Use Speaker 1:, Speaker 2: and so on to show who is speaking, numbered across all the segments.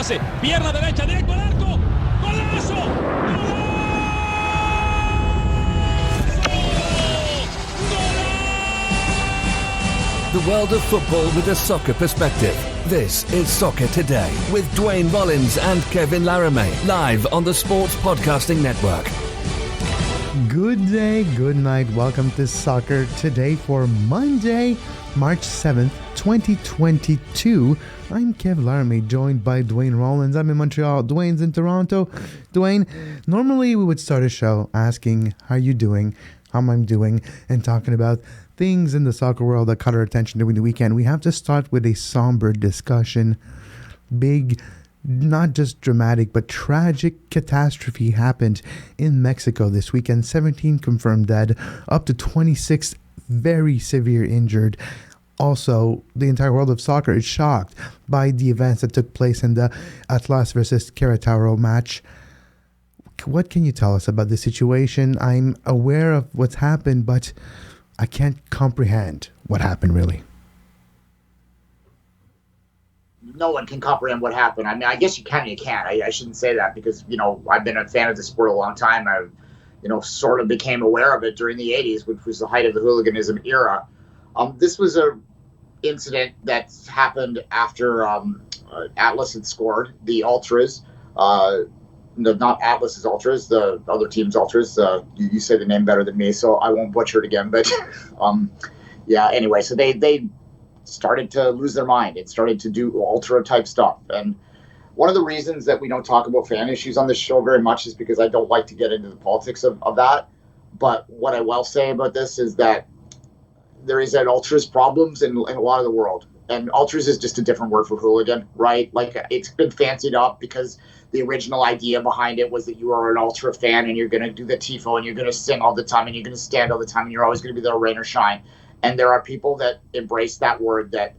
Speaker 1: pase, pierna derecha, directo al arco, golazo, golazo, golazo.
Speaker 2: The world of football with a soccer perspective. This is Soccer Today with Duane Rollins and Kevin Laramie, live on the Sports Podcasting Network.
Speaker 3: Good day, good night. Welcome to Soccer Today for Monday, March 7th, 2022. I'm Kev Laramie, joined by Duane Rollins. I'm in Montreal. Duane's in Toronto. Duane, normally we would start a show asking how you doing, how I'm doing, and talking about things in the soccer world that caught our attention during the weekend. We have to start with a somber discussion. Big, not just dramatic, but tragic catastrophe happened in Mexico this weekend. 17 confirmed dead, up to 26 very severe injured. Also, the entire world of soccer is shocked by the events that took place in the Atlas versus Querétaro match. What can you tell us about the situation? I'm aware of what's happened, but I can't comprehend what happened, really.
Speaker 4: No one can comprehend what happened. I mean, I guess you can and you can't. I shouldn't say that because, I've been a fan of the sport a long time. I, sort of became aware of it during the 80s, which was the height of the hooliganism era. This was a incident that happened after Atlas had scored. The Ultras, not Atlas's Ultras, the other team's Ultras. You say the name better than me, so I won't butcher it again. But anyway, so they started to lose their mind. It started to do ultra type stuff. And one of the reasons that we don't talk about fan issues on this show very much is because I don't like to get into the politics of that. But what I will say about this is that there is an ultras problems in a lot of the world. And ultras is just a different word for hooligan, right? Like, it's been fancied up because the original idea behind it was that you are an ultra fan and you're going to do the tifo and you're going to sing all the time and you're going to stand all the time and you're always going to be there, rain or shine. And there are people that embrace that word that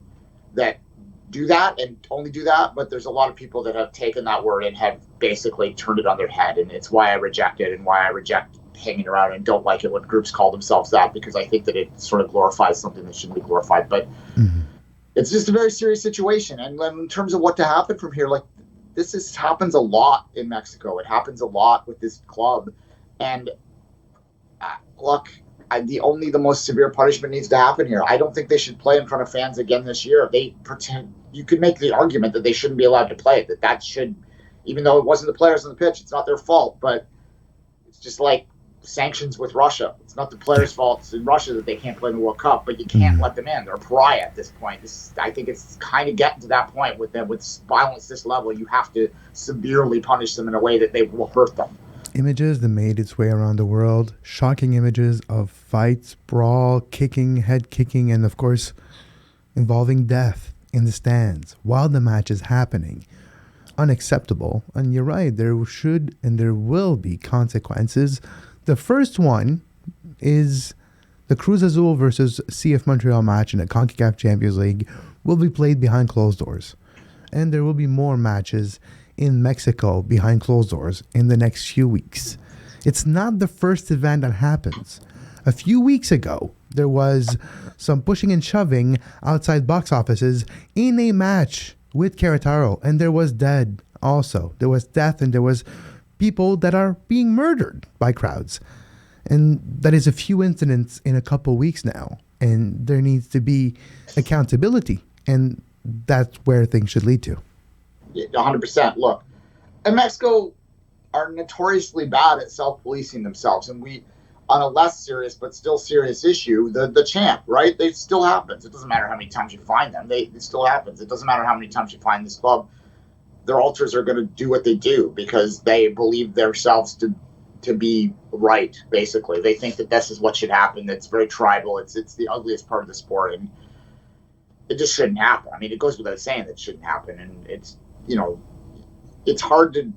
Speaker 4: do that and only do that. But there's a lot of people that have taken that word and have basically turned it on their head. And it's why I reject it and why I reject hanging around and don't like it when groups call themselves that, because I think that it sort of glorifies something that shouldn't be glorified. But it's just a very serious situation. And in terms of what to happen from here, like, happens a lot in Mexico. It happens a lot with this club. And look, the most severe punishment needs to happen here. I don't think they should play in front of fans again this year. You could make the argument that they shouldn't be allowed to play, that should, even though it wasn't the players on the pitch, it's not their fault. But it's just like sanctions with Russia. It's not the players' fault. It's in Russia that they can't play in the World Cup, but you can't let them in. They're a pariah at this point. I think it's kind of getting to that point with violence this level. You have to severely punish them in a way that they will hurt them.
Speaker 3: Images that made its way around the world, shocking images of fights, brawl, kicking, head kicking, and of course, involving death in the stands while the match is happening. Unacceptable. And you're right, there should and there will be consequences. The first one is the Cruz Azul versus CF Montreal match in the CONCACAF Champions League will be played behind closed doors. And there will be more matches in Mexico behind closed doors in the next few weeks. It's not the first event that happens. A few weeks ago, there was some pushing and shoving outside box offices in a match with Querétaro, and there was dead also. There was death and there was people that are being murdered by crowds. And that is a few incidents in a couple weeks now. And there needs to be accountability. And that's where things should lead to.
Speaker 4: 100%. Look, and Mexico are notoriously bad at self-policing themselves. And we, on a less serious but still serious issue, the champ, right? It still happens. It doesn't matter how many times you find them. It still happens. It doesn't matter how many times you find this club. Their ultras are going to do what they do because they believe themselves to be right, basically. They think that this is what should happen. It's very tribal. It's the ugliest part of the sport. And it just shouldn't happen. I mean, it goes without saying that it shouldn't happen. And it's hard to,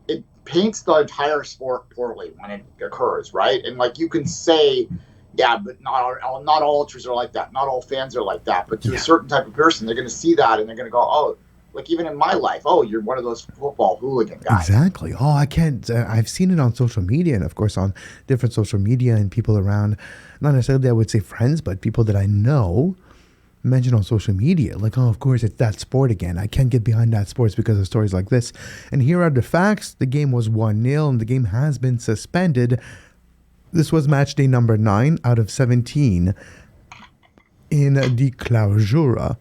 Speaker 4: it paints the entire sport poorly when it occurs, right? And like you can say, yeah, but not all ultras are like that. Not all fans are like that. But to a certain type of person, they're going to see that and they're going to go, oh, like even in my life, oh, you're one of those football hooligan guys.
Speaker 3: Exactly. Oh, I can't. I've seen it on social media and, of course, on different social media and people around, not necessarily I would say friends, but people that I know mentioned on social media, like, oh, of course, it's that sport again. I can't get behind that sports because of stories like this. And here are the facts. The game was 1-0, and the game has been suspended. This was match day number 9 out of 17 in the clausura,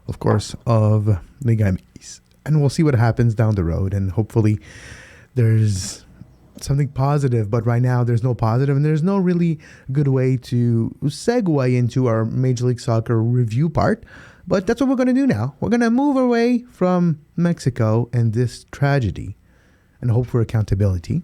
Speaker 3: of course, of Liga MX. And we'll see what happens down the road, and hopefully there's something positive, but right now there's no positive, and there's no really good way to segue into our Major League Soccer review part. But that's what we're going to do now. We're going to move away from Mexico and this tragedy and hope for accountability,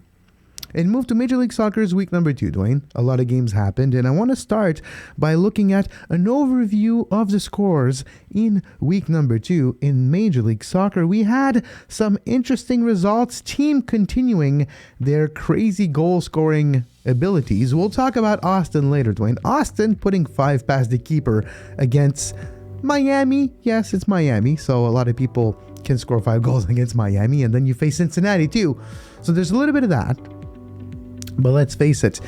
Speaker 3: and move to Major League Soccer's week number 2, Duane. A lot of games happened, and I want to start by looking at an overview of the scores in week number 2 in Major League Soccer. We had some interesting results, team continuing their crazy goal-scoring abilities. We'll talk about Austin later, Duane. Austin putting 5 past the keeper against Miami. Yes, it's Miami, so a lot of people can score 5 goals against Miami, and then you face Cincinnati too. So there's a little bit of that. But let's face it,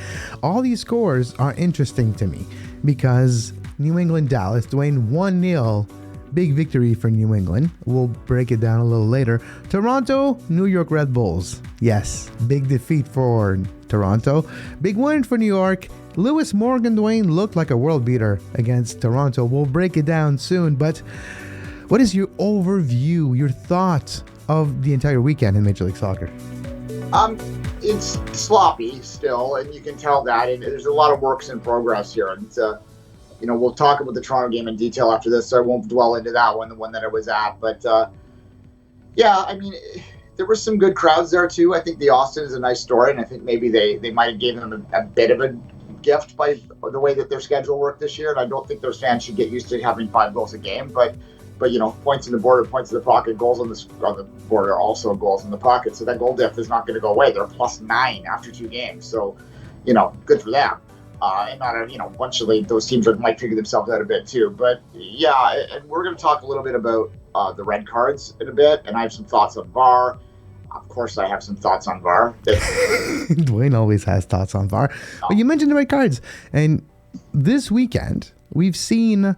Speaker 3: all these scores are interesting to me because New England Dallas, Duane, 1-0, big victory for New England. We'll break it down a little later. Toronto, New York Red Bulls. Yes, big defeat for Toronto. Big win for New York. Lewis Morgan, Duane, looked like a world beater against Toronto. We'll break it down soon, but what is your overview, your thoughts of the entire weekend in Major League Soccer?
Speaker 4: It's sloppy still, and you can tell that. And there's a lot of works in progress here. And we'll talk about the Toronto game in detail after this, so I won't dwell into that one, the one that I was at. But there were some good crowds there too. I think the Austin is a nice story, and I think maybe they might have given them a bit of a gift by the way that their schedule worked this year. And I don't think those fans should get used to having 5 goals a game, but points in the board are points in the pocket. Goals on the board are also goals in the pocket. So that goal diff is not going to go away. They're +9 after 2 games. So, good for them. And not eventually those teams might figure themselves out a bit too. But yeah, and we're going to talk a little bit about the red cards in a bit. And I have some thoughts on VAR. Of course, I have some thoughts on VAR.
Speaker 3: Duane always has thoughts on VAR. But you mentioned the red cards. And this weekend, we've seen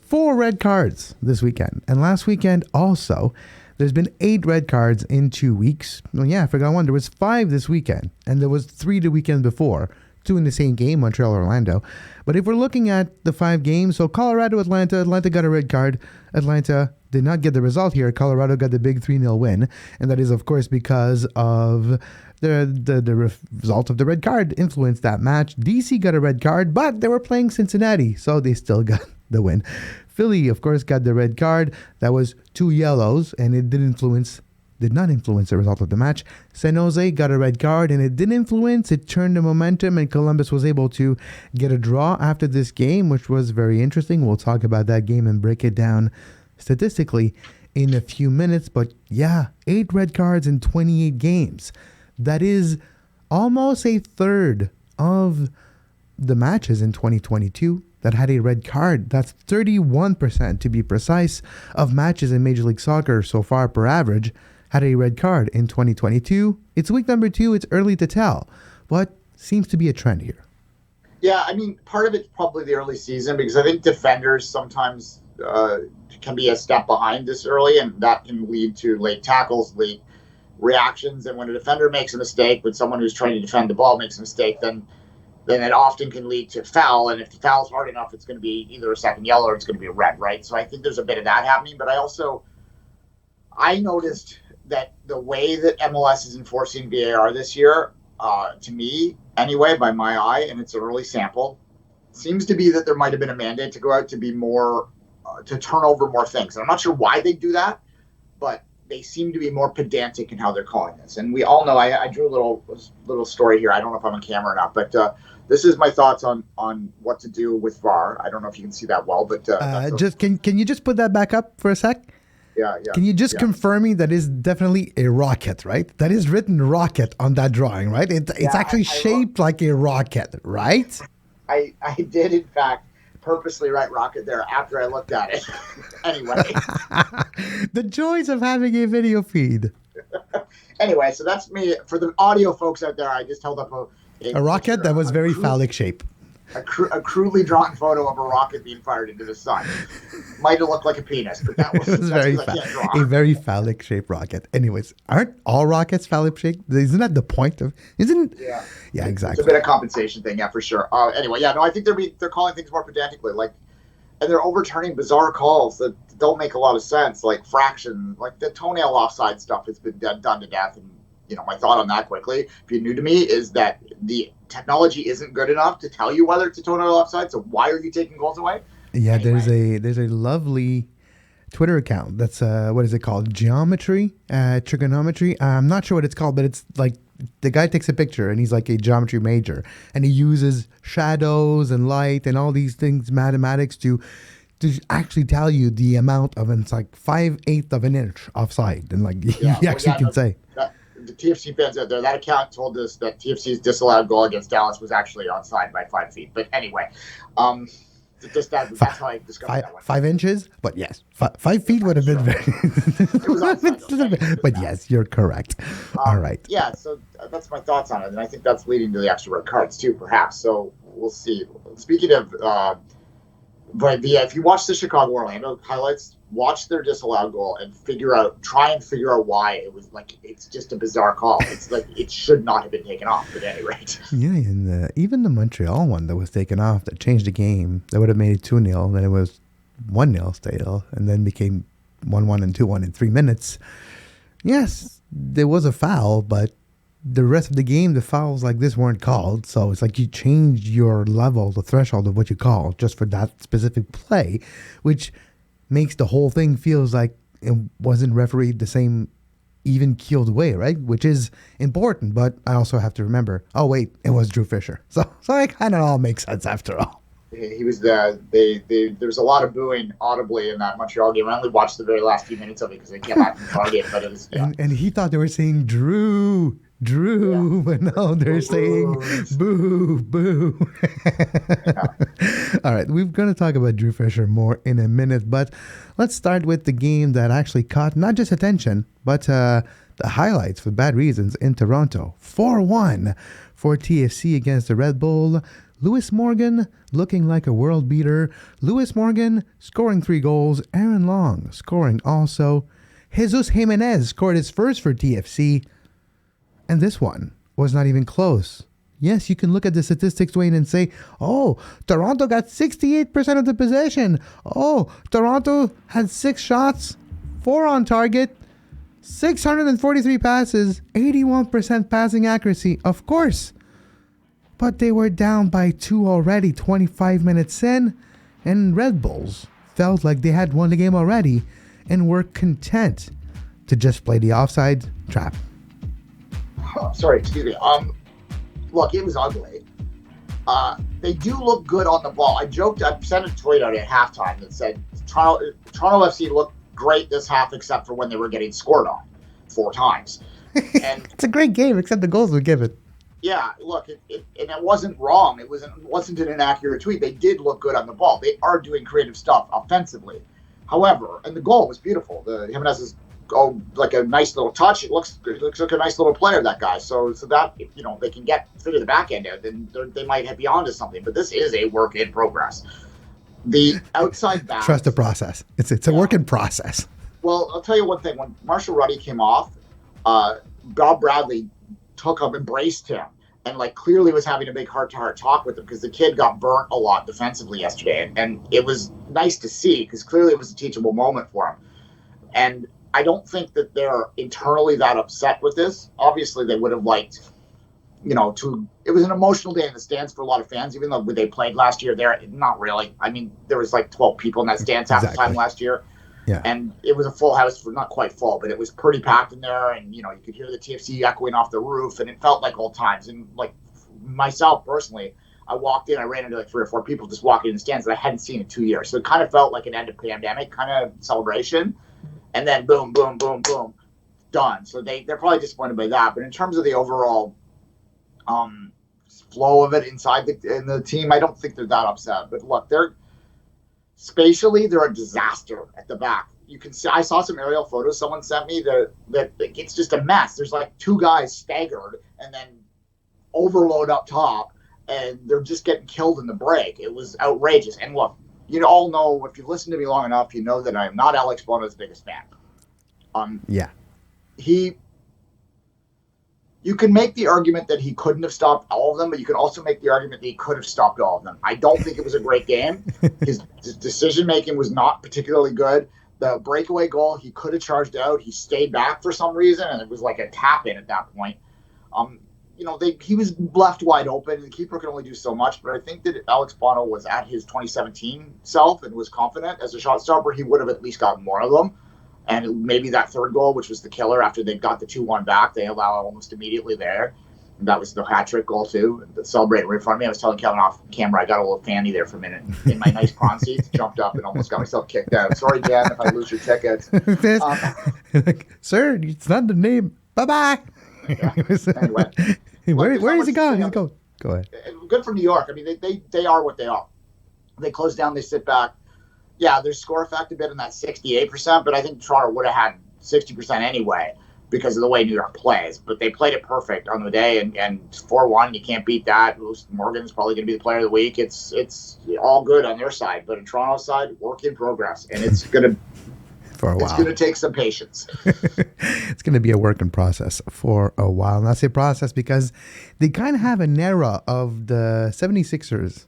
Speaker 3: 4 red cards this weekend. And last weekend also, there's been 8 red cards in 2 weeks. Well, yeah, I forgot one. There was 5 this weekend, and there was 3 the weekend before. 2 in the same game, Montreal, Orlando. But if we're looking at the 5 games, so Colorado, Atlanta got a red card. Atlanta did not get the result here. Colorado got the big 3-0 win. And that is, of course, because of the result of the red card influenced that match. DC got a red card, but they were playing Cincinnati, so they still got the win. Philly, of course, got the red card. That was 2 yellows, and it did not influence the result of the match. San Jose got a red card, and it didn't influence. It turned the momentum, and Columbus was able to get a draw after this game, which was very interesting. We'll talk about that game and break it down statistically in a few minutes. But yeah, 8 red cards in 28 games. That is almost a third of the matches in 2022 that had a red card. That's 31% to be precise of matches in Major League Soccer so far per average had a red card in 2022. It's week number 2. It's early to tell, but seems to be a trend here.
Speaker 4: Yeah, part of it's probably the early season because I think defenders sometimes can be a step behind this early, and that can lead to late tackles, late reactions. And when a defender makes a mistake, when someone who's trying to defend the ball makes a mistake, then it often can lead to foul. And if the foul's hard enough, it's going to be either a second yellow or it's going to be a red, right? So I think there's a bit of that happening. But I noticed that the way that MLS is enforcing VAR this year, to me anyway, by my eye, and it's an early sample, seems to be that there might have been a mandate to go out to be more, to turn over more things. And I'm not sure why they do that, but they seem to be more pedantic in how they're calling this. And we all know, I drew a little story here. I don't know if I'm on camera or not, but this is my thoughts on what to do with VAR. I don't know if you can see that well, but
Speaker 3: can you just put that back up for a sec?
Speaker 4: Yeah.
Speaker 3: Can you just confirm me that is definitely a rocket, right? That is written rocket on that drawing, right? It's actually shaped like a rocket, right?
Speaker 4: I did, in fact, purposely write rocket there after I looked at it. Anyway.
Speaker 3: The joys of having a video feed.
Speaker 4: Anyway, so that's me. For the audio folks out there, I just held up a
Speaker 3: rocket that was very phallic shape.
Speaker 4: a crudely drawn photo of a rocket being fired into the sun. Might have looked like a penis, but that was,
Speaker 3: It was a very phallic shaped rocket. Anyways, aren't all rockets phallic shaped? Isn't that the point of? Isn't? Yeah, exactly.
Speaker 4: It's a bit of compensation thing, yeah, for sure. Anyway, yeah, no, I think they're calling things more pedantically, like, and they're overturning bizarre calls that don't make a lot of sense, like fraction, like the toenail offside stuff has been done to death. And my thought on that quickly, if you're new to me, is that the technology isn't good enough to tell you whether it's a toenail offside. So why are you taking goals away?
Speaker 3: Yeah,
Speaker 4: anyway.
Speaker 3: there's a lovely Twitter account that's what is it called? Trigonometry. I'm not sure what it's called, but it's like the guy takes a picture and he's like a geometry major and he uses shadows and light and all these things, mathematics to actually tell you the amount of, and it's like 5/8 of an inch offside, and like he actually can say.
Speaker 4: The TFC fans out there, that account told us that TFC's disallowed goal against Dallas was actually onside by 5 feet. But anyway, that's how I discovered that one.
Speaker 3: 5 inches, but yes, 5 feet would have been very.
Speaker 4: It was onside, okay.
Speaker 3: But yes, you're correct. All right.
Speaker 4: Yeah, so that's my thoughts on it, and I think that's leading to the extra red cards too, perhaps. So we'll see. Speaking of, if you watch the Chicago-Orlando highlights, watch their disallowed goal and try and figure out why it was like, it's just a bizarre call. It's like, it should not have been taken off at any rate.
Speaker 3: Yeah, and even the Montreal one that was taken off, that changed the game, that would have made it 2-0, then it was 1-0 still, and then became 1-1 and 2-1 in 3 minutes. Yes, there was a foul, but the rest of the game, the fouls like this weren't called. So it's like you changed your level, the threshold of what you call just for that specific play, which makes the whole thing feels like it wasn't refereed the same even-keeled way, right? Which is important, but I also have to remember, oh wait, it was Drew Fisher. So it kind of all makes sense after all.
Speaker 4: He was there was a lot of booing audibly in that Montreal game. I only watched the very last few minutes of it because they came out from target, but it was
Speaker 3: and he thought they were saying Drew, but no, they're saying boo. All right, we're going to talk about Drew Fisher more in a minute, but let's start with the game that actually caught not just attention, but the highlights for bad reasons in Toronto. 4-1 for TFC against the Red Bull. Lewis Morgan looking like a world beater. Lewis Morgan scoring 3 goals. Aaron Long scoring also. Jesus Jimenez scored his first for TFC. And this one was not even close. Yes, you can look at the statistics, Duane, and say, oh, Toronto got 68% of the possession. Oh, Toronto had 6 shots, 4 on target, 643 passes, 81% passing accuracy. Of course. But they were down by 2 already, 25 minutes in, and Red Bulls felt like they had won the game already and were content to just play the offside trap.
Speaker 4: Sorry, excuse me. Look, it was ugly. They do look good on the ball. I sent a tweet out at halftime that said Toronto FC looked great this half, except for when they were getting scored on 4 times. And
Speaker 3: it's a great game, except the goals were given.
Speaker 4: Yeah, look, and it wasn't wrong. It wasn't an inaccurate tweet. They did look good on the ball. They are doing creative stuff offensively. However, and the goal was beautiful. Jimenez's like a nice little touch. It looks like a nice little player, that guy. So that if they can get through the back end out, then they might be onto something. But this is a work in progress. The outside back.
Speaker 3: Trust the process. It's a work in process.
Speaker 4: Well, I'll tell you one thing. When Marshall Ruddy came off, Bob Bradley embraced him and clearly was having a big heart-to-heart talk with him because the kid got burnt a lot defensively yesterday, and it was nice to see because clearly it was a teachable moment for him. And I don't think that they're internally that upset with this. Obviously, they would have liked, it was an emotional day in the stands for a lot of fans, even though they played last year there. Not really. I mean, there was 12 people in that stands half the time last year.
Speaker 3: Yeah.
Speaker 4: And it was a full house, not quite full, but it was pretty packed in there. And, you could hear the TFC echoing old roof, and it felt like old times. And myself personally, I walked in, I ran into 3 or 4 people just walking in the stands that I hadn't seen in 2 years. So it kind of felt like an end of pandemic kind of celebration. And then boom, boom, boom, boom, done. So they're probably disappointed by that. But in terms of the overall flow of it inside in the team, I don't think they're that upset. But look, spatially, they're a disaster at the back. You can see, I saw some aerial photos someone sent me that it's just a mess. There's 2 guys staggered and then overload up top. and they're just getting killed in the break. It was outrageous. And look, you all know, if you listen to me long enough, you know that I'm not Alex Bono's biggest fan.
Speaker 3: Yeah.
Speaker 4: You can make the argument that he couldn't have stopped all of them, but you can also make the argument that he could have stopped all of them. I don't think it was a great game. His decision-making was not particularly good. The breakaway goal, he could have charged out. He stayed back for some reason, and it was like a tap-in at that point. He was left wide open. The keeper can only do so much, but I think that Alex Bono was at his 2017 self and was confident as a shot stopper. He would have at least gotten more of them. And maybe that third goal, which was the killer after they got the 2-1 back, they allow almost immediately there. And that was the hat-trick goal, too. Celebrated right in front of me. I was telling Kevin off camera, I got a little fanny there for a minute. In my nice prawn seats, jumped up and almost got myself kicked out. Sorry, Jen, if I lose your tickets.
Speaker 3: Sir, it's not the name. Bye-bye.
Speaker 4: Yeah. Anyway.
Speaker 3: Where is he going? Go ahead.
Speaker 4: Good for New York. I mean, they are what they are. They close down, they sit back. Yeah, there's score effect a bit in that 68%, but I think Toronto would have had 60% anyway because of the way New York plays. But they played it perfect on the day, and 4-1, you can't beat that. Morgan's probably going to be the player of the week. It's all good on their side, but on Toronto's side, work in progress, and it's going to
Speaker 3: for a while.
Speaker 4: It's going to take some patience.
Speaker 3: It's going to be a work in process for a while. And I say process because they kind of have an era of the 76ers.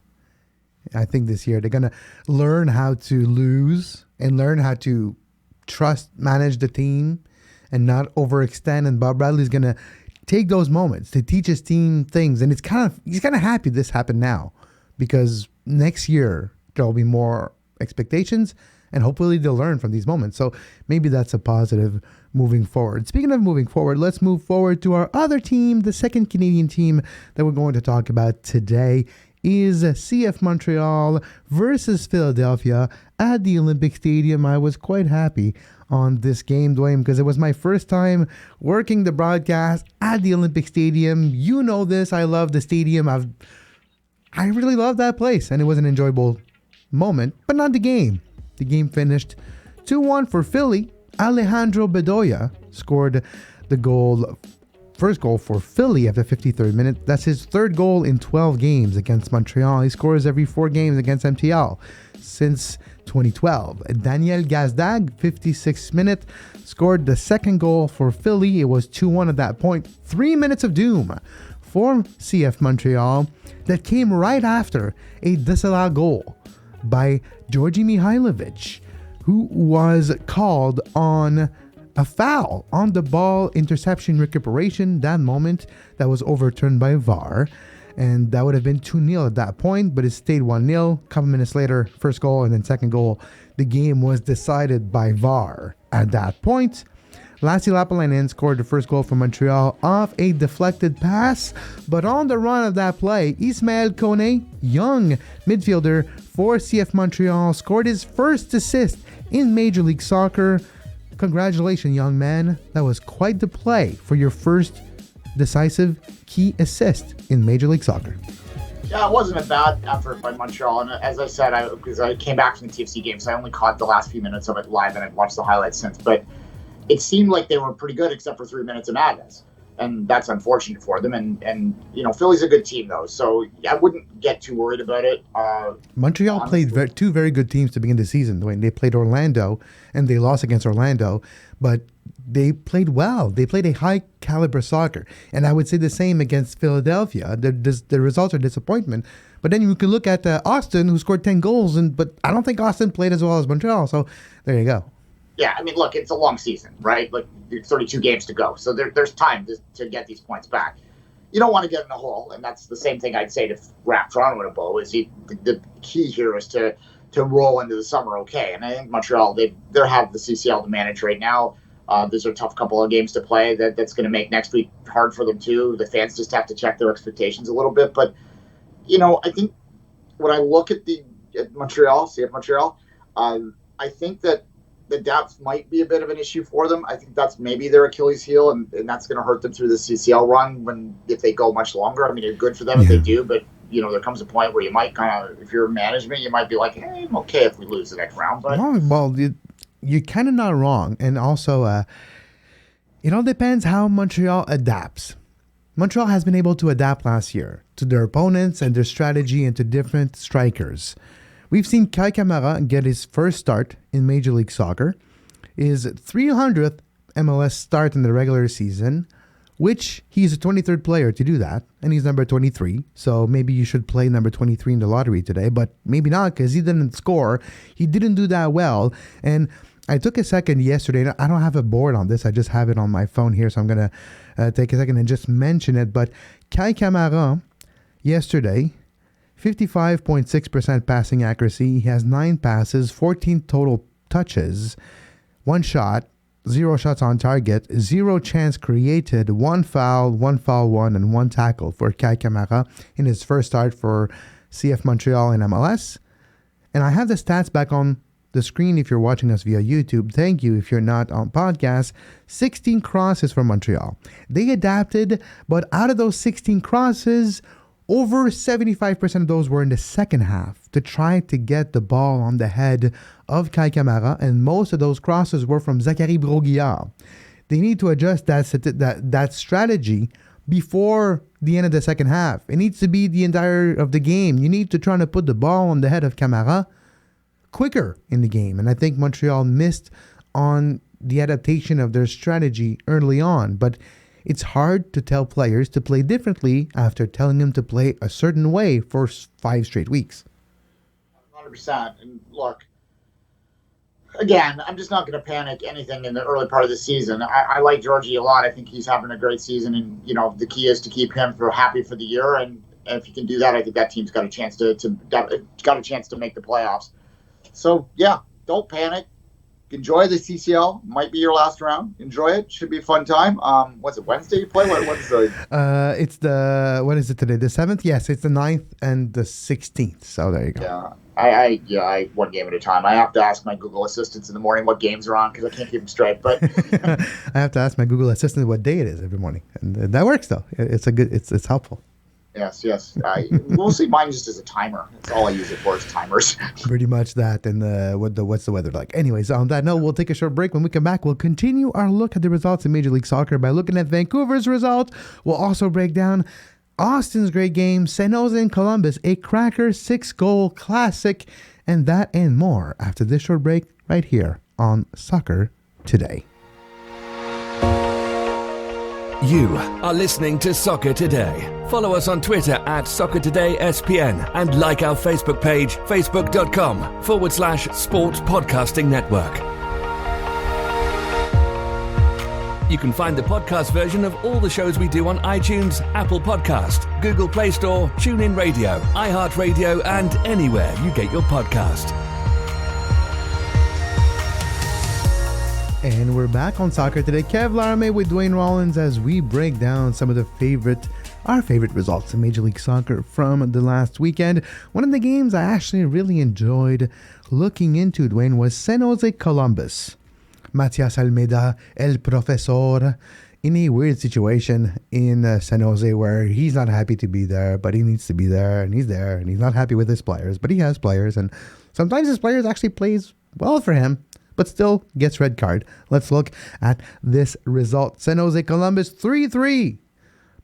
Speaker 3: I think this year they're going to learn how to lose and learn how to manage the team and not overextend. And Bob Bradley's going to take those moments to teach his team things. And he's kind of happy this happened now because next year there'll be more expectations and hopefully they'll learn from these moments. So maybe that's a positive moving forward. Speaking of moving forward, let's move forward to our other team. The second Canadian team that we're going to talk about today is CF Montreal versus Philadelphia at the Olympic Stadium. I was quite happy on this game, Duane, because it was my first time working the broadcast at the Olympic Stadium. You know this. I love the stadium. I really love that place, and it was an enjoyable moment, but not the game. The game finished 2-1 for Philly. Alejandro Bedoya scored the first goal for Philly after 53rd minute. That's his third goal in 12 games against Montreal. He scores every 4 games against MTL since 2012. Daniel Gazdag, 56th minute, scored the second goal for Philly. It was 2-1 at that point. 3 minutes of doom for CF Montreal that came right after a disallowed goal by Georgi Mihailovic, who was called on a foul on the ball interception recuperation. That moment that was overturned by VAR, and that would have been 2-0 at that point, but it stayed 1-0. A couple minutes later, first goal and then second goal, the game was decided by VAR at that point. Lassi Lapalainen scored the first goal for Montreal off a deflected pass, but on the run of that play, Ismael Kone, young midfielder for CF Montreal, scored his first assist in Major League Soccer. Congratulations, young man. That was quite the play for your first decisive key assist in Major League Soccer.
Speaker 4: Yeah, it wasn't a bad effort by Montreal. And as I said, because I came back from the TFC game, so I only caught the last few minutes of it live, and I've watched the highlights since. But it seemed like they were pretty good except for 3 minutes of madness. And that's unfortunate for them. And Philly's a good team, though. So I wouldn't get too worried about it.
Speaker 3: Montreal honestly played two very good teams to begin the season. They played Orlando, and they lost against Orlando. But they played well. They played a high-caliber soccer. And I would say the same against Philadelphia. The results are disappointment. But then you can look at Austin, who scored 10 goals. But I don't think Austin played as well as Montreal. So there you go.
Speaker 4: Yeah, I mean, look, it's a long season, right? Like, 32 games to go. So there's time to get these points back. You don't want to get in a hole, and that's the same thing I'd say to wrap Toronto in a bow, is the key here is to roll into the summer okay. And I think Montreal, they have the CCL to manage right now. These are a tough couple of games to play. That's going to make next week hard for them, too. The fans just have to check their expectations a little bit. But, I think when I look at Montreal, CF Montreal, I think that the depth might be a bit of an issue for them. I think that's maybe their Achilles heel, and that's going to hurt them through the CCL run if they go much longer. I mean, it's good for them if they do, but, there comes a point where you might kind of, if you're management, you might be like, hey, I'm okay if we lose the next round. But
Speaker 3: well, you're kind of not wrong. And also, it all depends how Montreal adapts. Montreal has been able to adapt last year to their opponents and their strategy and to different strikers. We've seen Kai Kamara get his first start in Major League Soccer, his 300th MLS start in the regular season, which he's a 23rd player to do that, and he's number 23, so maybe you should play number 23 in the lottery today, but maybe not because he didn't score. He didn't do that well, and I took a second yesterday. I don't have a board on this. I just have it on my phone here, so I'm going to take a second and just mention it, but Kai Kamara, yesterday, 55.6% passing accuracy. He has 9 passes, 14 total touches, 1 shot, 0 shots on target, 0 chance created, 1 foul, 1, and 1 tackle for Kai Kamara in his first start for CF Montreal in MLS. And I have the stats back on the screen if you're watching us via YouTube. Thank you if you're not on podcast. 16 crosses for Montreal. They adapted, but out of those 16 crosses, over 75% of those were in the second half to try to get the ball on the head of Kai Kamara, and most of those crosses were from Zachary Broguillard. They need to adjust that strategy before the end of the second half. It needs to be the entire of the game. You need to try to put the ball on the head of Kamara quicker in the game, and I think Montreal missed on the adaptation of their strategy early on, but it's hard to tell players to play differently after telling them to play a certain way for 5 straight weeks.
Speaker 4: 100%. And look, again, I'm just not going to panic anything in the early part of the season. I like Georgie a lot. I think he's having a great season, and the key is to keep him happy for the year. And if you can do that, I think that team's got a chance to make the playoffs. So yeah, don't panic. Enjoy the CCL. Might be your last round. Enjoy it. Should be a fun time. What's it, Wednesday you play? What's the...
Speaker 3: It's what is it today? The 7th? Yes, it's the 9th and the 16th. So there you go.
Speaker 4: Yeah. I one game at a time. I have to ask my Google Assistants in the morning what games are on because I can't keep them straight. But
Speaker 3: I have to ask my Google Assistant what day it is every morning, and that works though. It's helpful.
Speaker 4: Yes. We'll see. Mine just as a timer. That's all I use it for is timers.
Speaker 3: Pretty much that. And what's the weather like? Anyways, on that note, we'll take a short break. When we come back, we'll continue our look at the results in Major League Soccer by looking at Vancouver's result. We'll also break down Austin's great game, San Jose and Columbus, a cracker 6-goal classic, and that and more after this short break right here on Soccer Today.
Speaker 2: You are listening to Soccer Today. Follow us on Twitter at SoccerTodaySPN and like our Facebook page, facebook.com/Sports Podcasting Network. You can find the podcast version of all the shows we do on iTunes, Apple Podcast, Google Play Store, TuneIn Radio, iHeartRadio, and anywhere you get your podcast.
Speaker 3: And we're back on Soccer Today. Kev Laramie with Duane Rollins as we break down some of our favorite results in Major League Soccer from the last weekend. One of the games I actually really enjoyed looking into, Duane, was San Jose Columbus. Matias Almeida, El Profesor, in a weird situation in San Jose where he's not happy to be there, but he needs to be there, and he's not happy with his players, but he has players, and sometimes his players actually plays well for him, but still gets red card. Let's look at this result. San Jose Columbus 3-3,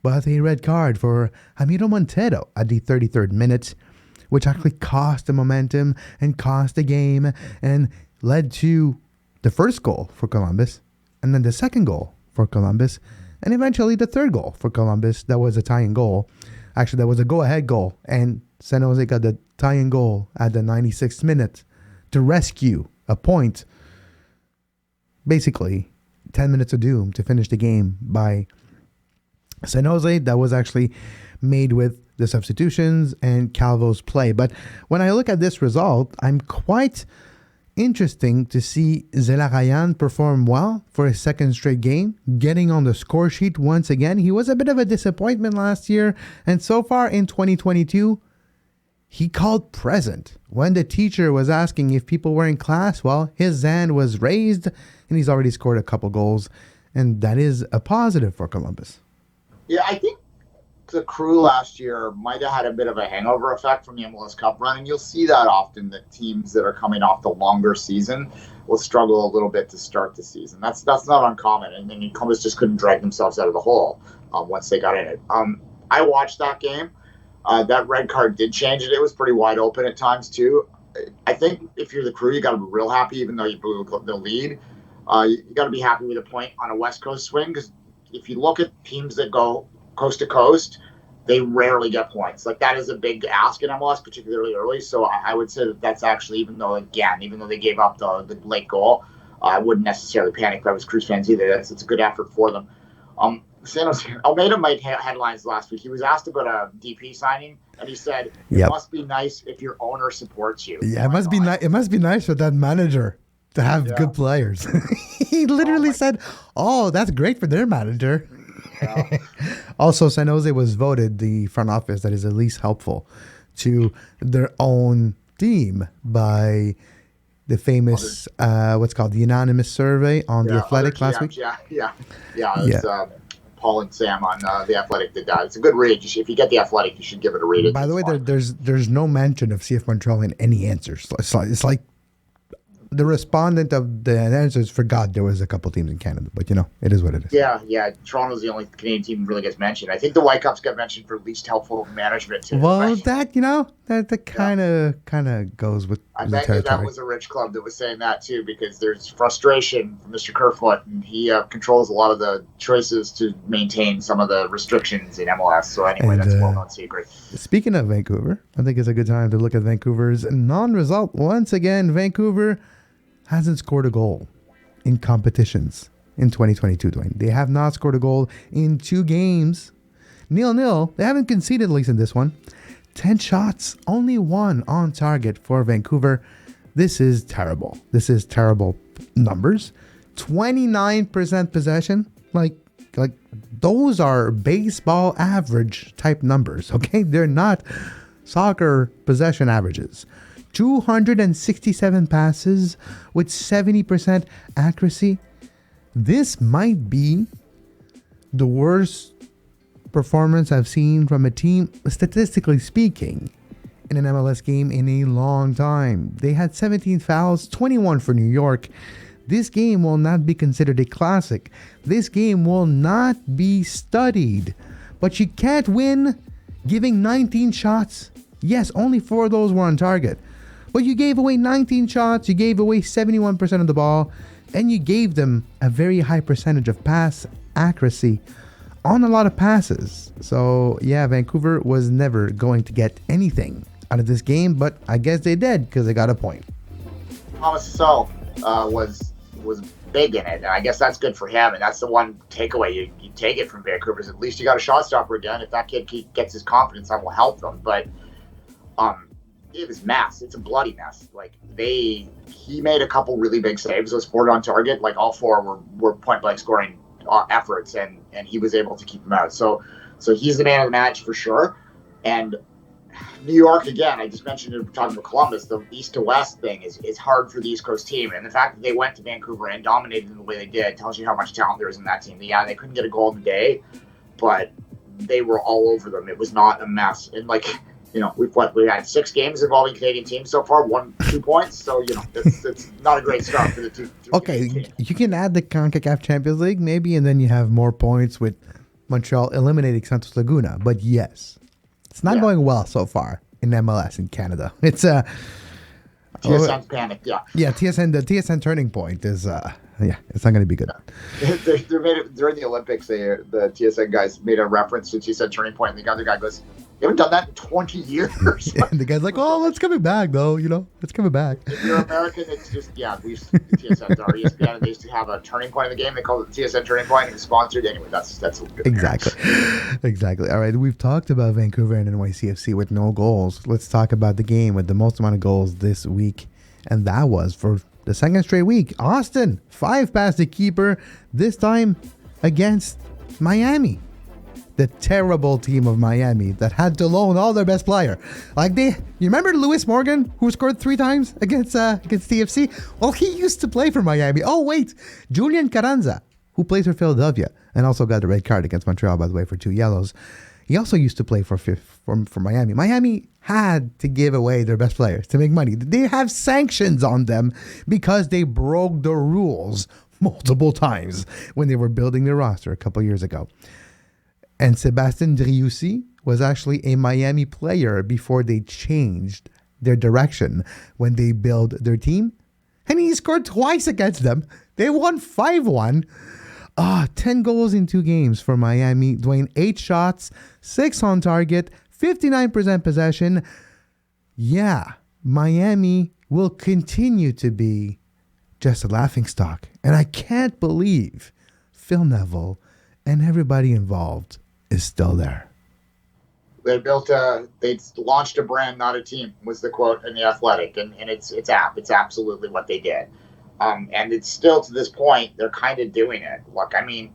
Speaker 3: but a red card for Ramiro Montero at the 33rd minute, which actually cost the momentum and cost the game and led to the first goal for Columbus, and then the second goal for Columbus, and eventually the third goal for Columbus. That was a tying goal. Actually, that was a go-ahead goal, and San Jose got the tying goal at the 96th minute to rescue a point. Basically, 10 minutes of doom to finish the game by San Jose. That was actually made with the substitutions and Calvo's play. But when I look at this result, I'm quite interesting to see Zelarayan perform well for his second straight game, getting on the score sheet once again. He was a bit of a disappointment last year, and so far in 2022, he called present. When the teacher was asking if people were in class, well, his hand was raised, and he's already scored a couple goals, and that is a positive for Columbus.
Speaker 4: Yeah, I think the Crew last year might have had a bit of a hangover effect from the MLS Cup run, and you'll see that often, that teams that are coming off the longer season will struggle a little bit to start the season. That's not uncommon, and then Columbus just couldn't drag themselves out of the hole. once they got in it. I watched that game. That red card did change it. It was pretty wide open at times too. I think if you're the Crew, you got to be real happy, even though you blew the lead. You got to be happy with a point on a West Coast swing, because if you look at teams that go coast to coast, they rarely get points. Like, that is a big ask in MLS, particularly early. So I would say that that's actually, even though they gave up the late goal, I wouldn't necessarily panic if I was Crews fans either. It's a good effort for them. San Jose, Almeida made headlines last week. He was asked about a DP signing, and he said, "It must be nice if your owner supports you."
Speaker 3: Yeah, it must be nice. It must be nice for that manager to have good players. He literally said, "Oh, that's great for their manager." Yeah. Also, San Jose was voted the front office that is the least helpful to their own team by the famous what's called the unanimous survey on the Athletic last week.
Speaker 4: Yeah. It's, Paul and Sam on the Athletic did that. It's a good read. If you get the Athletic, you should give it a read.
Speaker 3: By the way, there's no mention of CF Montreal in any answers. It's like the respondent of the answers forgot there was a couple teams in Canada, but it is what it is.
Speaker 4: Yeah. Toronto's the only Canadian team that really gets mentioned. I think the Whitecaps got mentioned for least helpful management too.
Speaker 3: Well, right? that kind of goes with
Speaker 4: I
Speaker 3: the
Speaker 4: bet
Speaker 3: territory.
Speaker 4: that was a rich club that was saying that too, because there's frustration from Mr. Kerfoot, and he controls a lot of the choices to maintain some of the restrictions in MLS. So anyway, that's a well-known secret.
Speaker 3: Speaking of Vancouver, I think it's a good time to look at Vancouver's non-result. Once again, Vancouver hasn't scored a goal in competitions in 2022, Duane. They have not scored a goal in 2 games. 0-0. They haven't conceded, at least in this one. 10 shots, only 1 on target for Vancouver. This is terrible. This is terrible numbers. 29% possession. Like those are baseball average type numbers, okay? They're not soccer possession averages. 267 passes with 70% accuracy. This might be the worst performance I've seen from a team, statistically speaking, in an MLS game in a long time. They had 17 fouls, 21 for New York. This game will not be considered a classic. This game will not be studied. But you can't win giving 19 shots. Yes, only 4 of those were on target. But you gave away 19 shots, you gave away 71% of the ball, and you gave them a very high percentage of pass accuracy on a lot of passes. So, yeah, Vancouver was never going to get anything out of this game, but I guess they did because they got a point.
Speaker 4: Thomas Hussell was big in it, and I guess that's good for him, and that's the one takeaway you take it from Vancouver is at least you got a shot stopper again. If that kid gets his confidence, that will help them, but it was mess. It's a bloody mess. Like, he made a couple really big saves. Those 4 on target, like all 4 were point blank scoring efforts, and he was able to keep them out. So he's the man of the match for sure. And New York, again, I just mentioned it talking about Columbus, the east to west thing is hard for the East Coast team. And the fact that they went to Vancouver and dominated in the way they did tells you how much talent there is in that team. Yeah, they couldn't get a goal in the day, but they were all over them. It was not a mess. And we've had 6 games involving Canadian teams so far, 2 points. So it's not a great start for the two.
Speaker 3: Okay, you can add the CONCACAF Champions League maybe, and then you have more points with Montreal eliminating Santos Laguna. But yes, it's not going well so far in MLS in Canada. It's
Speaker 4: TSN's panic. Yeah,
Speaker 3: TSN. The TSN turning point is it's not going to be good.
Speaker 4: During the Olympics, the TSN guys made a reference to TSN turning point, and the other guy goes, "You haven't done that in 20 years."
Speaker 3: And the guy's like, "Oh, it's coming back, though. It's coming back."
Speaker 4: If you're American, it's just the TSN's are ESPN. They used to have a turning point in the game. They called it the TSN turning point. It was sponsored anyway. That's
Speaker 3: exactly. All right, we've talked about Vancouver and NYCFC with no goals. Let's talk about the game with the most amount of goals this week, and that was for the second straight week. Austin 5 past the keeper. This time against Miami. The terrible team of Miami that had to loan all their best player. You remember Lewis Morgan, who scored 3 times against TFC? Well, he used to play for Miami. Oh, wait. Julian Carranza, who plays for Philadelphia and also got a red card against Montreal, by the way, for 2 yellows. He also used to play for Miami. Miami had to give away their best players to make money. They have sanctions on them because they broke the rules multiple times when they were building their roster a couple years ago. And Sebastien Driussi was actually a Miami player before they changed their direction when they built their team. And he scored twice against them. They won 5-1. 10 goals in 2 games for Miami. Duane, 8 shots, 6 on target, 59% possession. Yeah, Miami will continue to be just a laughingstock. And I can't believe Phil Neville and everybody involved is still there.
Speaker 4: They launched a brand, not a team, was the quote in The Athletic, and it's absolutely what they did. And it's still, to this point, they're kind of doing it. Look, I mean,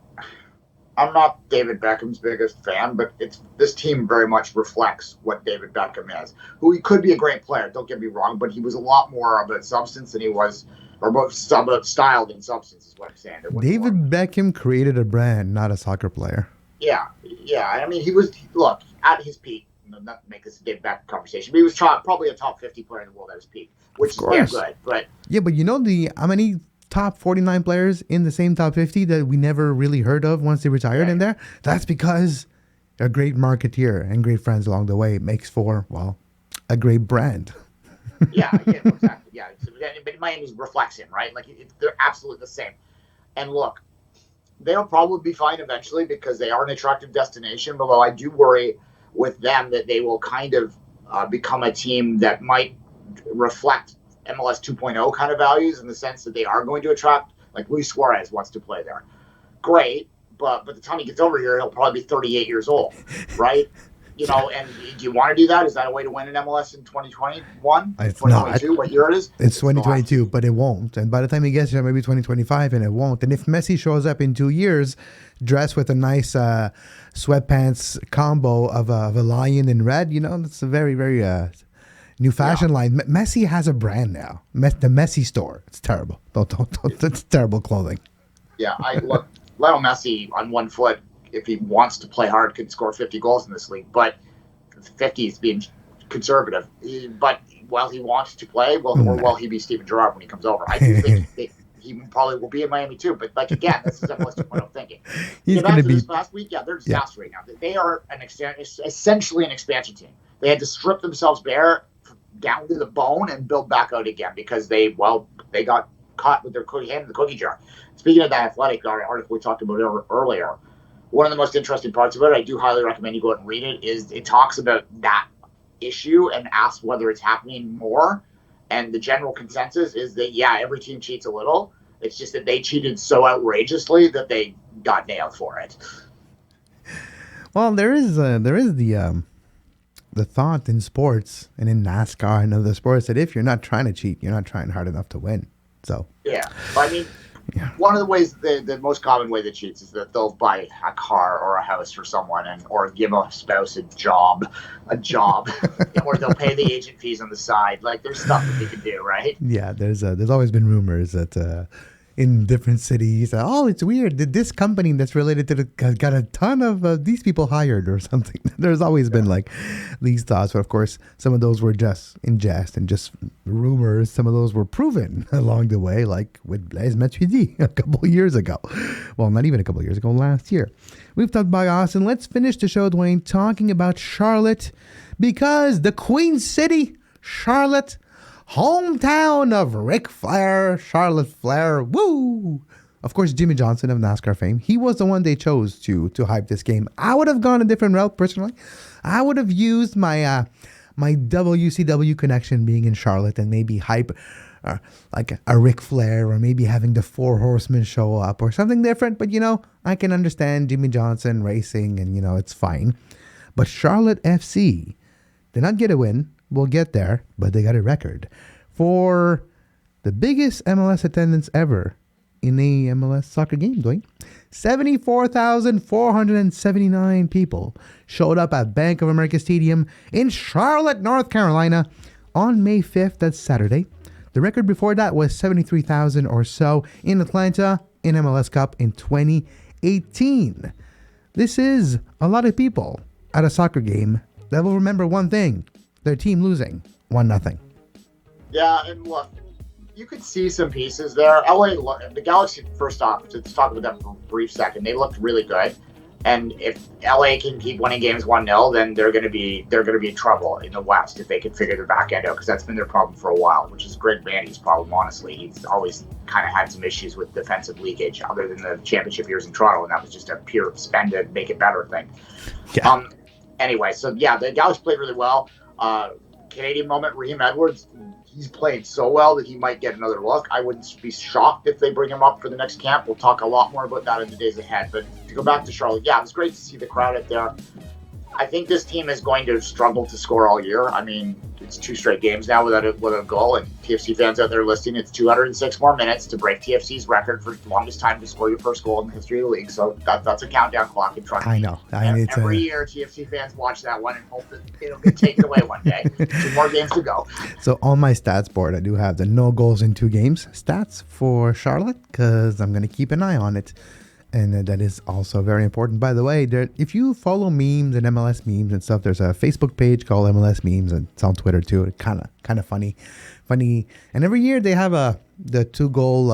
Speaker 4: I'm not David Beckham's biggest fan, but this team very much reflects what David Beckham is, who he could be a great player, don't get me wrong, but he was a lot more about substance than he was, or about style than substance is what I'm saying.
Speaker 3: David Beckham created a brand, not a soccer player.
Speaker 4: Yeah. I mean, he was, look, at his peak, not to make this a David Beckham conversation, but he was probably a top 50 player in the world at his peak, which is damn good. But
Speaker 3: yeah, but you know how many top 49 players in the same top 50 that we never really heard of once they retired in there? That's because a great marketeer and great friends along the way makes for, well, a great brand.
Speaker 4: Yeah, exactly. Yeah, but Miami reflects him, right? Like, they're absolutely the same. And look, they'll probably be fine eventually because they are an attractive destination. But I do worry with them that they will kind of become a team that might reflect MLS 2.0 kind of values, in the sense that they are going to attract, like Luis Suarez wants to play there. Great, but by the time he gets over here, he'll probably be 38 years old, right? You know, and do you want to do that? Is that a way to win an MLS in 2021?
Speaker 3: It's
Speaker 4: 2022?
Speaker 3: not.
Speaker 4: What year it is?
Speaker 3: It's 2022, but it won't. And by the time he gets here, maybe 2025, and it won't. And if Messi shows up in 2 years, dressed with a nice sweatpants combo of a lion in red, you know, that's a very, very new fashion line. Messi has a brand now. The Messi store. It's terrible. Don't. It's terrible clothing.
Speaker 4: Yeah, look, Lionel Messi on one foot, if he wants to play hard, could score 50 goals in this league. But 50 is being conservative. But while he wants to play, or will he be Steven Gerrard when he comes over? I do think he probably will be in Miami too. But like, again, this is MLS 2.0 thinking.
Speaker 3: He's going to be.
Speaker 4: This last week, they're a disaster right now. They are essentially an expansion team. They had to strip themselves bare down to the bone and build back out again because they got caught with their hand in the cookie jar. Speaking of that Athletic article we talked about earlier, one of the most interesting parts of it, I do highly recommend you go out and read it, is it talks about that issue and asks whether it's happening more. And the general consensus is that, yeah, every team cheats a little. It's just that they cheated so outrageously that they got nailed for it.
Speaker 3: Well, there is the thought in sports and in NASCAR and other sports that if you're not trying to cheat, you're not trying hard enough to win. So
Speaker 4: yeah, I mean, one of the ways, the most common way that cheats is that they'll buy a car or a house for someone or give a spouse a job, or they'll pay the agent fees on the side. Like, there's stuff that they can do, right?
Speaker 3: Yeah, there's always been rumors that in different cities, it's weird that this company that's related to got a ton of these people hired or something. There's always been like these thoughts, but of course some of those were just in jest and just rumors. Some of those were proven along the way, like with Blaise Matuidi a couple of years ago. Well, not even a couple of years ago, last year. We've talked about Austin. Let's finish the show, Duane, talking about Charlotte, because the Queen City, Charlotte, hometown of Ric Flair, Charlotte Flair, woo! Of course, Jimmy Johnson of NASCAR fame. He was the one they chose to hype this game. I would have gone a different route, personally. I would have used my my WCW connection being in Charlotte and maybe hype like a Ric Flair, or maybe having the Four Horsemen show up or something different. But, I can understand Jimmy Johnson racing and, it's fine. But Charlotte FC did not get a win. We'll get there, but they got a record for the biggest MLS attendance ever in a MLS soccer game, Duane. 74,479 people showed up at Bank of America Stadium in Charlotte, North Carolina on May 5th, that's Saturday. The record before that was 73,000 or so in Atlanta in MLS Cup in 2018. This is a lot of people at a soccer game that will remember one thing: their team losing 1-0.
Speaker 4: Yeah, and look, you could see some pieces there. The Galaxy, first off, let's talk about them for a brief second. They looked really good. And if LA can keep winning games 1-0, then they're going to be in trouble in the West if they can figure their back end out, because that's been their problem for a while, which is Greg Vandy's problem. Honestly, he's always kind of had some issues with defensive leakage, other than the championship years in Toronto, and that was just a pure spend to make it better thing.
Speaker 3: Yeah.
Speaker 4: Anyway, so yeah, the Galaxy played really well. Canadian moment, Raheem Edwards. He's played so well that he might get another look. I wouldn't be shocked if they bring him up for the next camp. We'll talk a lot more about that in the days ahead. But to go back to Charlotte, yeah, it was great to see the crowd out there. I think this team is going to struggle to score all year. I mean, it's 2 straight games now without a goal, and TFC fans out there listening, it's 206 more minutes to break TFC's record for the longest time to score your first goal in the history of the league. So that's a countdown clock in front of me.
Speaker 3: I know.
Speaker 4: Every year, TFC fans watch that one and hope that it'll get taken away one day. 2 more games to go.
Speaker 3: So on my stats board, I do have the no goals in 2 games stats for Charlotte, because I'm going to keep an eye on it. And that is also very important. By the way, if you follow memes and MLS memes and stuff, there's a Facebook page called MLS Memes, and it's on Twitter too. It's kind of funny. And every year they have the two goal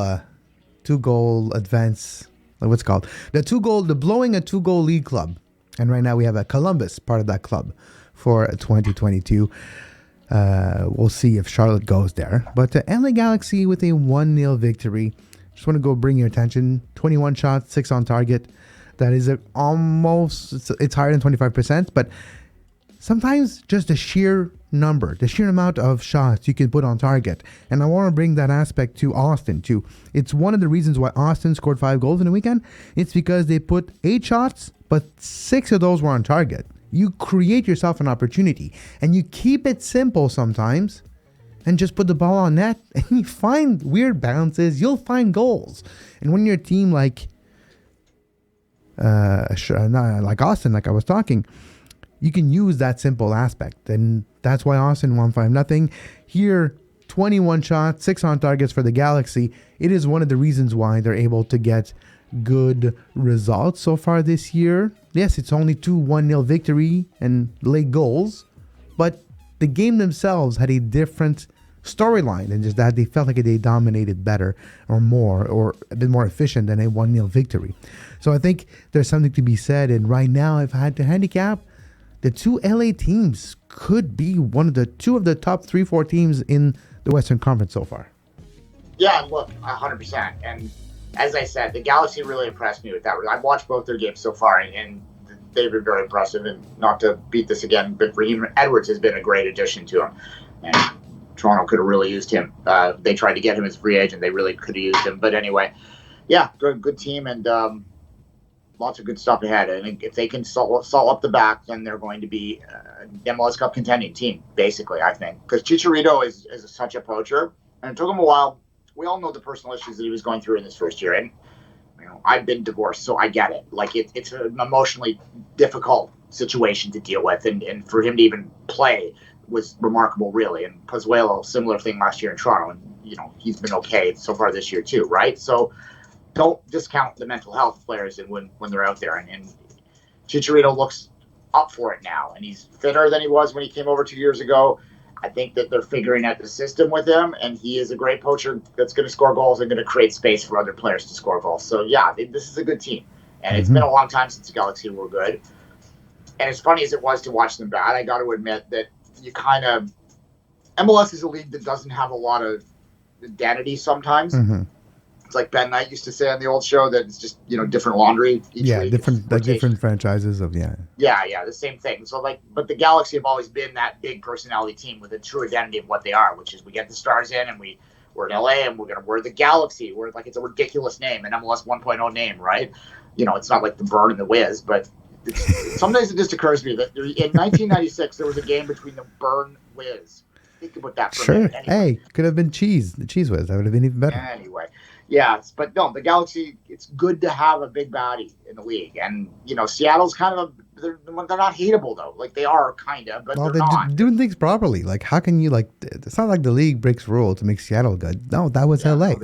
Speaker 3: advance. What's it called? The blowing a 2-goal lead club. And right now we have a Columbus part of that club for 2022. We'll see if Charlotte goes there. But the LA Galaxy with a 1-0 victory. Just want to go bring your attention. 21 shots, 6 on target. That is almost, it's higher than 25%, but sometimes just the sheer number, the sheer amount of shots you can put on target. And I want to bring that aspect to Austin too. It's one of the reasons why Austin scored 5 goals in the weekend. It's because they put 8 shots, but 6 of those were on target. You create yourself an opportunity, and you keep it simple sometimes. And just put the ball on net, and you find weird bounces. You'll find goals. And when you're a team like Austin, like I was talking, you can use that simple aspect. And that's why Austin won 5-0. Here, 21 shots, 6 on targets for the Galaxy. It is one of the reasons why they're able to get good results so far this year. Yes, it's only 1-0 victory and late goals, but the game themselves had a different storyline than just that. They felt like they dominated better or more or a bit more efficient than a 1-0 victory. So I think there's something to be said. And right now, if I had to handicap, the 2 LA teams could be two of the top 3-4 teams in the Western Conference so far.
Speaker 4: Yeah, look, 100%. And as I said, the Galaxy really impressed me with that. I've watched both their games so far, and they've been very impressive. And not to beat this again, but Raheem Edwards has been a great addition to him. And Toronto could have really used him. They tried to get him as a free agent. They really could have used him. But anyway, yeah, good team, and lots of good stuff ahead. And if they can salt up the back, then they're going to be an MLS Cup contending team, basically, I think. Because Chicharito is such a poacher, and it took him a while. We all know the personal issues that he was going through in his first year. And I've been divorced, so I get it. Like, it's an emotionally difficult situation to deal with. And for him to even play was remarkable, really. And Pozuelo, similar thing last year in Toronto, and he's been okay so far this year too, right? So don't discount the mental health of players when they're out there. And Chicharito looks up for it now, and he's fitter than he was when he came over 2 years ago. I think that they're figuring out the system with him, and he is a great poacher that's going to score goals and going to create space for other players to score goals. So yeah, this is a good team, and it's been a long time since the Galaxy were good. And as funny as it was to watch them bad, I got to admit that MLS is a league that doesn't have a lot of identity sometimes. Mm-hmm. It's like Ben Knight used to say on the old show that it's just, different laundry.
Speaker 3: Different franchises of,
Speaker 4: Yeah, the same thing. So but the Galaxy have always been that big personality team with a true identity of what they are, which is we get the stars in and we're in LA and we're the Galaxy. We're it's a ridiculous name, an MLS 1.0 name, right? It's not like the Burn and the Wiz, but sometimes it just occurs to me that in 1996 there was a game between the Burn Wiz. Think about that for a minute. Anyway.
Speaker 3: Hey, could have been the Cheese Whiz. That would have been even better.
Speaker 4: Anyway, yeah, but no, the Galaxy, it's good to have a big baddie in the league. And, Seattle's kind of they're not hateable, though. Like, they are kind of, but they're not.
Speaker 3: Doing things properly. Like, how can you, it's not like the league breaks rules to make Seattle good. No, that was LA.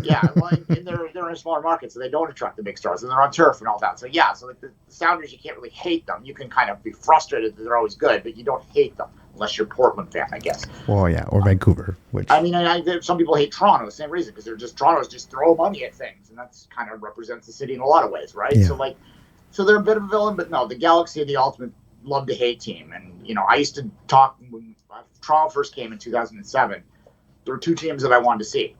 Speaker 4: Yeah, well, and they're in a smaller market, so they don't attract the big stars, and they're on turf and all that. So, yeah, the Sounders, you can't really hate them. You can kind of be frustrated that they're always good, but you don't hate them. Unless you're a Portland fan, I guess.
Speaker 3: Well, yeah, or Vancouver.
Speaker 4: Some people hate Toronto, the same reason, because Toronto's just throw money at things, and that's kind of represents the city in a lot of ways, right? Yeah. So, So they're a bit of a villain, but no, the Galaxy are the ultimate love to hate team. And, I used to talk when Toronto first came in 2007. There were two teams that I wanted to see: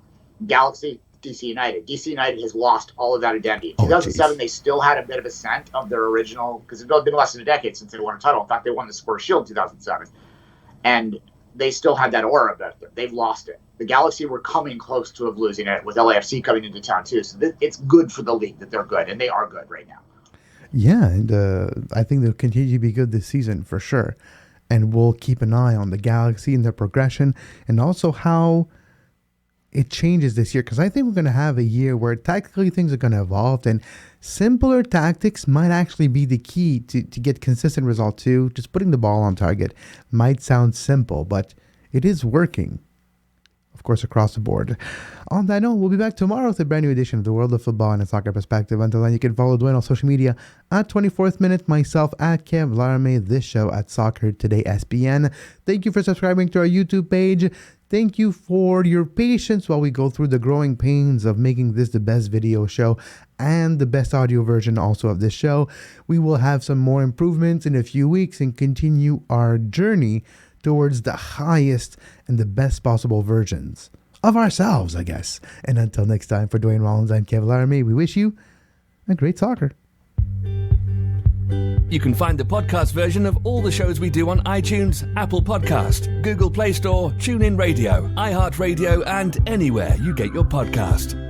Speaker 4: Galaxy, DC United. DC United has lost all of that identity. In 2007, they still had a bit of a scent of their original, because it's been less than a decade since they won a title. In fact, they won the Supporters' Shield in 2007. And they still had that aura about them. They've lost it. The Galaxy were coming close to losing it, with LAFC coming into town too. So it's good for the league that they're good, and they are good right now.
Speaker 3: Yeah, and I think they'll continue to be good this season for sure. And we'll keep an eye on the Galaxy and their progression, and also how it changes this year, because I think we're going to have a year where tactically things are going to evolve, and simpler tactics might actually be the key to get consistent results too. Just putting the ball on target might sound simple, but it is working, of course, across the board. On that note, we'll be back tomorrow with a brand new edition of the World of Football and a Soccer Perspective. Until then, you can follow Duane on social media at 24th Minute, myself at Kev Larme, this show at Soccer Today SBN. Thank you for subscribing to our YouTube page. Thank you for your patience while we go through the growing pains of making this the best video show and the best audio version also of this show. We will have some more improvements in a few weeks and continue our journey towards the highest and the best possible versions of ourselves, I guess. And until next time, for Duane Rollins, I'm Kev Larme. We wish you a great soccer.
Speaker 2: You can find the podcast version of all the shows we do on iTunes, Apple Podcast, Google Play Store, TuneIn Radio, iHeartRadio, and anywhere you get your podcast.